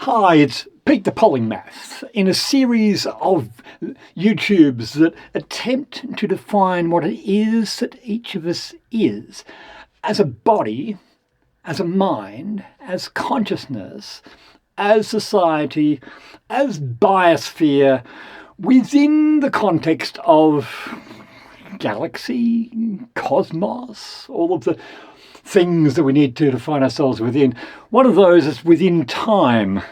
Hi, it's Pete the Polymath in a series of YouTubes that attempt to define what it is that each of us is as a body, as a mind, as consciousness, as society, as biosphere, within the context of galaxy, cosmos, all of the things that we need to define ourselves within. One of those is within time.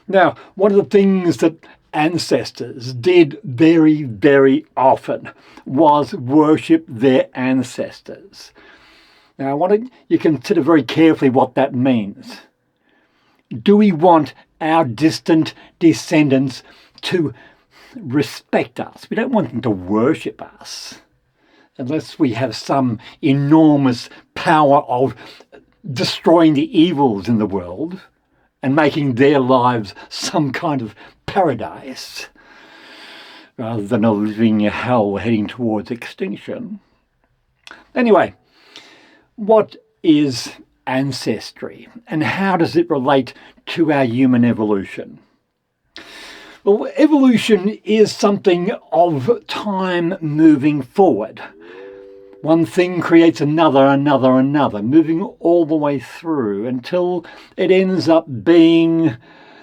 Now, one of the things that ancestors did very, very often was worship their ancestors. Now, I want you to consider very carefully what that means. Do we want our distant descendants to respect us? We don't want them to worship us, unless we have some enormous power of destroying the evils in the world and making their lives some kind of paradise, rather than a living hell heading towards extinction. Anyway, what is ancestry and how does it relate to our human evolution? Well, evolution is something of time moving forward. One thing creates another, moving all the way through until it ends up being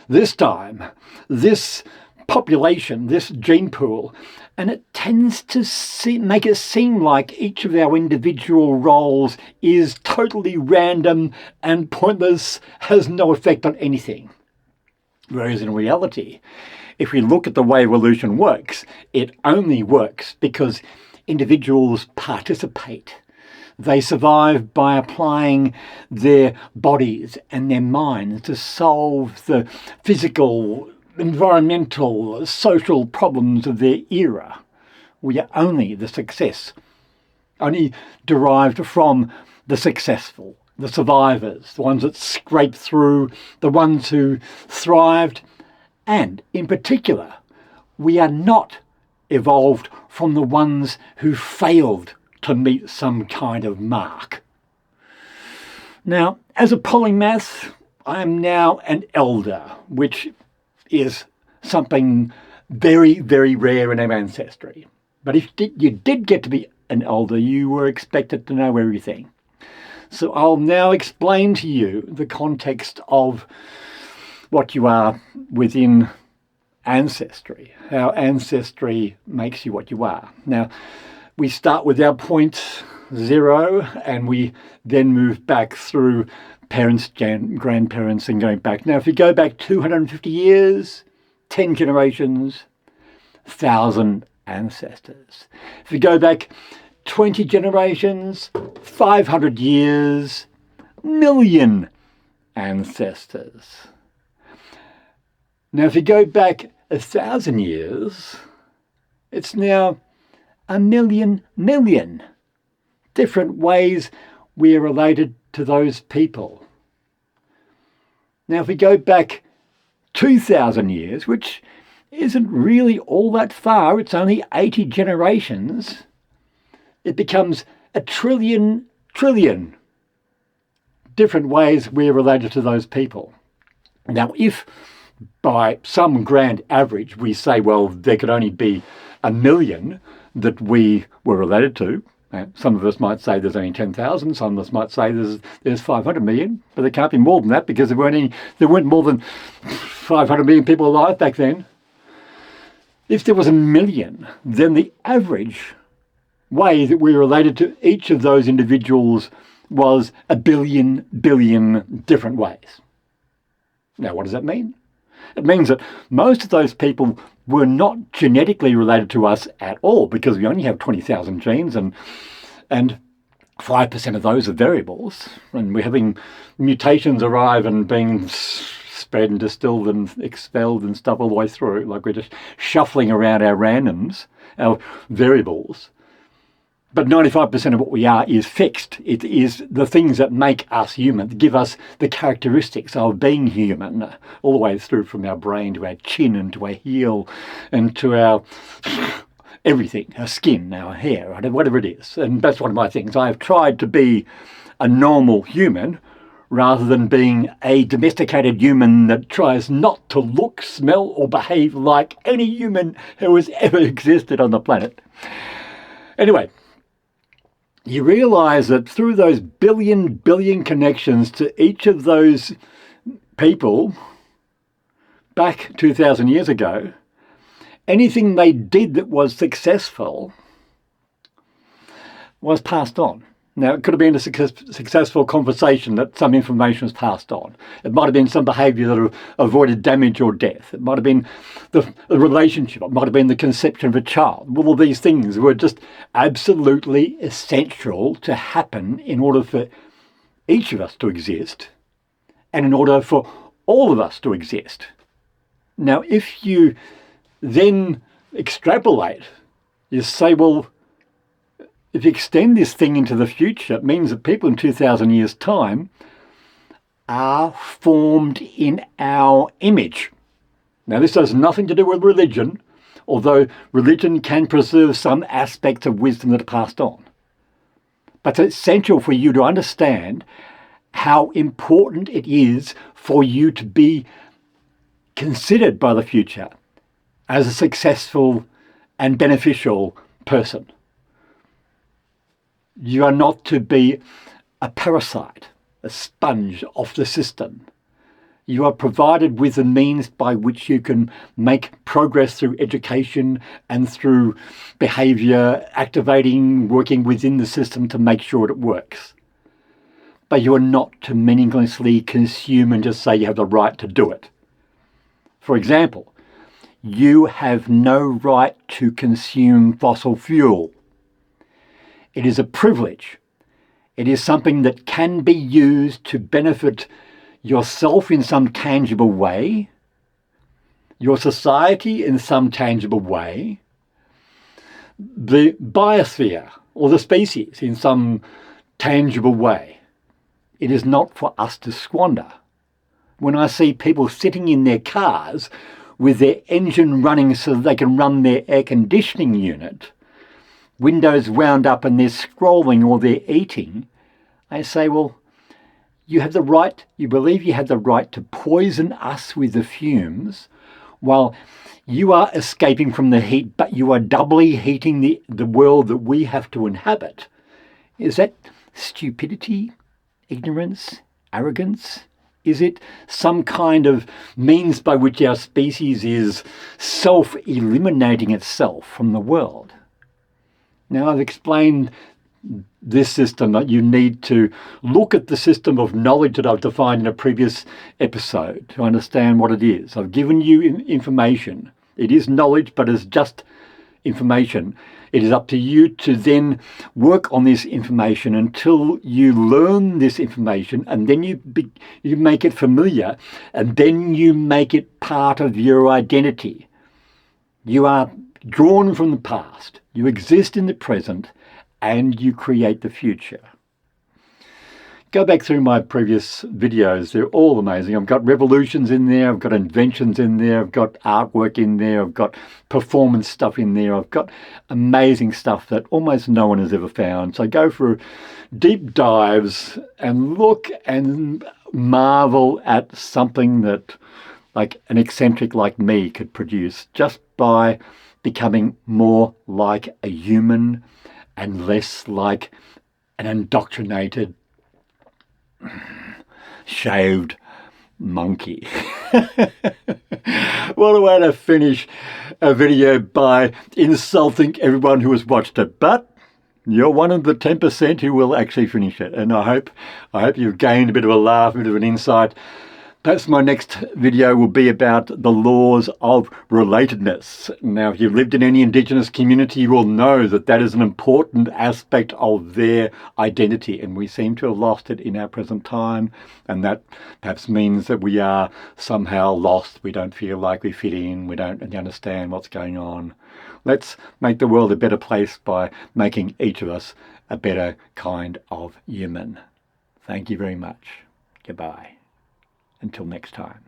this time, this population, this gene pool. And it tends to make it seem like each of our individual roles is totally random and pointless, has no effect on anything. Whereas in reality, if we look at the way evolution works, it only works because individuals participate. They survive by applying their bodies and their minds to solve the physical, environmental, social problems of their era. We are only the success, only derived from the successful, the survivors, the ones that scrape through, the ones who thrived. And in particular, we are not evolved from the ones who failed to meet some kind of mark. Now, as a polymath, I am now an elder, which is something very, very rare in our ancestry. But if you did get to be an elder, you were expected to know everything. So I'll now explain to you the context of what you are within ancestry, how ancestry makes you what you are. Now, we start with our point zero and we then move back through parents, grandparents and going back. Now, if you go back 250 years, 10 generations, 1,000 ancestors. If you go back 20 generations, 500 years, million ancestors. Now, if you go back 1,000 years, it's now a million different ways we are related to those people. Now, if we go back 2,000 years, which isn't really all that far, it's only 80 generations, it becomes a trillion different ways we're related to those people. Now, if by some grand average we say, well, there could only be 1 million that we were related to, some of us might say there's only 10,000, some of us might say there's 500 million, but there can't be more than that because there weren't more than 500 million people alive back then. If there was 1 million, then the average way that we related to each of those individuals was 1 billion different ways. Now, what does that mean? It means that most of those people were not genetically related to us at all because we only have 20,000 genes and 5% of those are variables. And we're having mutations arrive and being spread and distilled and expelled and stuff all the way through. Like we're just shuffling around our randoms, our variables. But 95% of what we are is fixed. It is the things that make us human, that give us the characteristics of being human, all the way through from our brain to our chin and to our heel and to our everything, our skin, our hair, whatever it is. And that's one of my things. I have tried to be a normal human rather than being a domesticated human that tries not to look, smell, or behave like any human who has ever existed on the planet. Anyway, you realize that through those billion connections to each of those people back 2,000 years ago, anything they did that was successful was passed on. Now, it could have been a successful conversation that some information was passed on. It might have been some behaviour that avoided damage or death. It might have been the relationship. It might have been the conception of a child. All of these things were just absolutely essential to happen in order for each of us to exist and in order for all of us to exist. Now, if you then extrapolate, you say, well, if you extend this thing into the future, it means that people in 2,000 years' time are formed in our image. Now, this has nothing to do with religion, although religion can preserve some aspects of wisdom that are passed on. But it's essential for you to understand how important it is for you to be considered by the future as a successful and beneficial person. You are not to be a parasite, a sponge of the system. You are provided with the means by which you can make progress through education and through behaviour, activating, working within the system to make sure it works. But you are not to meaninglessly consume and just say you have the right to do it. For example, you have no right to consume fossil fuel. It is a privilege. It is something that can be used to benefit yourself in some tangible way, your society in some tangible way, the biosphere or the species in some tangible way. It is not for us to squander. When I see people sitting in their cars with their engine running so that they can run their air conditioning unit, windows wound up and they're scrolling or they're eating, I say, well, you have the right, you believe you have the right to poison us with the fumes while you are escaping from the heat, but you are doubly heating the world that we have to inhabit. Is that stupidity, ignorance, arrogance? Is it some kind of means by which our species is self-eliminating itself from the world? Now, I've explained this system that you need to look at the system of knowledge that I've defined in a previous episode to understand what it is. I've given you information. It is knowledge, but it's just information. It is up to you to then work on this information until you learn this information, and then you make it familiar, and then you make it part of your identity. You are drawn from the past. You exist in the present, and you create the future. Go back through my previous videos. They're all amazing. I've got revolutions in there. I've got inventions in there. I've got artwork in there. I've got performance stuff in there. I've got amazing stuff that almost no one has ever found. So go for deep dives and look and marvel at something that like an eccentric like me could produce just by becoming more like a human and less like an indoctrinated, shaved monkey. What a way to finish a video by insulting everyone who has watched it. But you're one of the 10% who will actually finish it. And I hope you've gained a bit of a laugh, a bit of an insight. Perhaps my next video will be about the laws of relatedness. Now, if you've lived in any Indigenous community, you will know that that is an important aspect of their identity, and we seem to have lost it in our present time, and that perhaps means that we are somehow lost. We don't feel like we fit in. We don't understand what's going on. Let's make the world a better place by making each of us a better kind of human. Thank you very much. Goodbye. Until next time.